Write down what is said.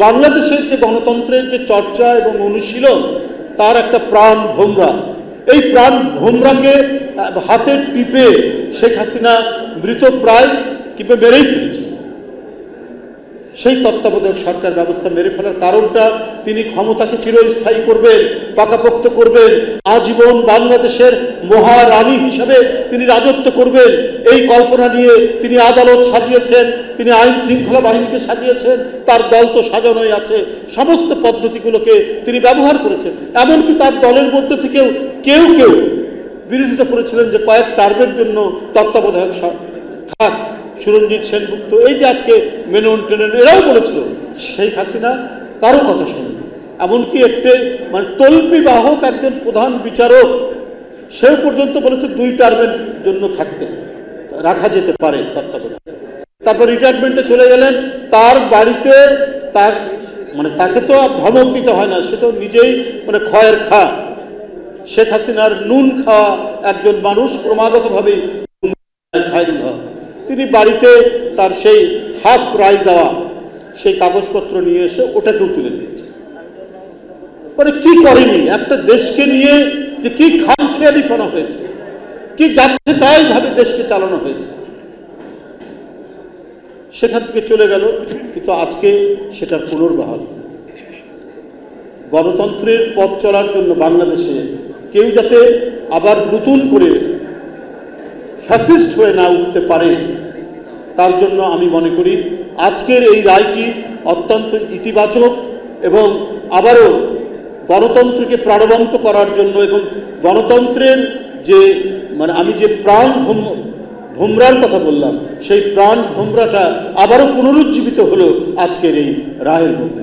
বাংলাদেশের যে গণতন্ত্রের যে চর্চা এবং অনুশীলন তার একটা প্রাণ ভোমরা, এই প্রাণ ভোমরাকে হাতে টিপে শেখ হাসিনা মৃতপ্রায় কিংবা মেরেই ফেলেছে। সেই তত্ত্বাবধায়ক সরকার ব্যবস্থা মেরে ফেলার কারণটা তিনি ক্ষমতাকে চিরস্থায়ী করবেন, পাকাপোক্ত করবেন, আজীবন বাংলাদেশের মহারানী হিসাবে তিনি রাজত্ব করবেন, এই কল্পনা নিয়ে তিনি আদালত সাজিয়েছেন, তিনি আইন শৃঙ্খলা বাহিনীকে সাজিয়েছেন, তার দল তো সাজানোই আছে, সমস্ত পদ্ধতিগুলোকে তিনি ব্যবহার করেছেন। এমনকি তার দলের মধ্যে থেকেও কেউ কেউ বিরোধিতা করেছিলেন যে কয়েক টার্মের জন্য তত্ত্বাবধায়ক থাক, সুরঞ্জিত সেনগুপ্ত, এই যে আজকে মেনন টেনন, এরাও বলেছিল শেখ হাসিনা কারো কথা শুনেনি। এমনকি একটি তল্পি বাহক একজন প্রধান বিচারক সেও পর্যন্ত বলেছে 2 টার্মের জন্য রাখা যেতে পারে তত্ত্বাবধায়ক। তারপর রিটায়ারমেন্টে চলে গেলেন, তার বাড়িতে তাকে তো আর ধমক দিতে হয় না, সে তো নিজেই খয়ের খা, শেখ হাসিনার নুন খাওয়া একজন মানুষ, ক্রমাগতভাবেই খায়রুল হক, তিনি বাড়িতে তার সেই হাফ রায় দেওয়া সেই কাগজপত্র নিয়ে এসে ওটাকেও তুলে দিয়েছে। কি করেনি একটা দেশকে নিয়ে, যে কি খামখেয়ালিপনা হয়েছে, কি যাচ্ছে তাই ভাবে দেশকে চালানো হয়েছে। সেখান থেকে চলে গেল, কিন্তু আজকে সেটার পুনর্বহাল। গণতন্ত্রের পথ চলার জন্য বাংলাদেশে কেউ যাতে আবার নতুন করে ফ্যাসিস্ট হয়ে না উঠতে পারে, তার জন্য আমি মনে করি আজকের এই রায়টি অত্যন্ত ইতিবাচক এবং আবারও গণতন্ত্রকে প্রাণবন্ত করার জন্য এবং গণতন্ত্রের যে আমি যে প্রাণ ভোমরার কথা বললাম, সেই প্রাণ ভোমরাটা আবারও পুনরুজ্জীবিত হলো আজকের এই রায়ের মধ্যে।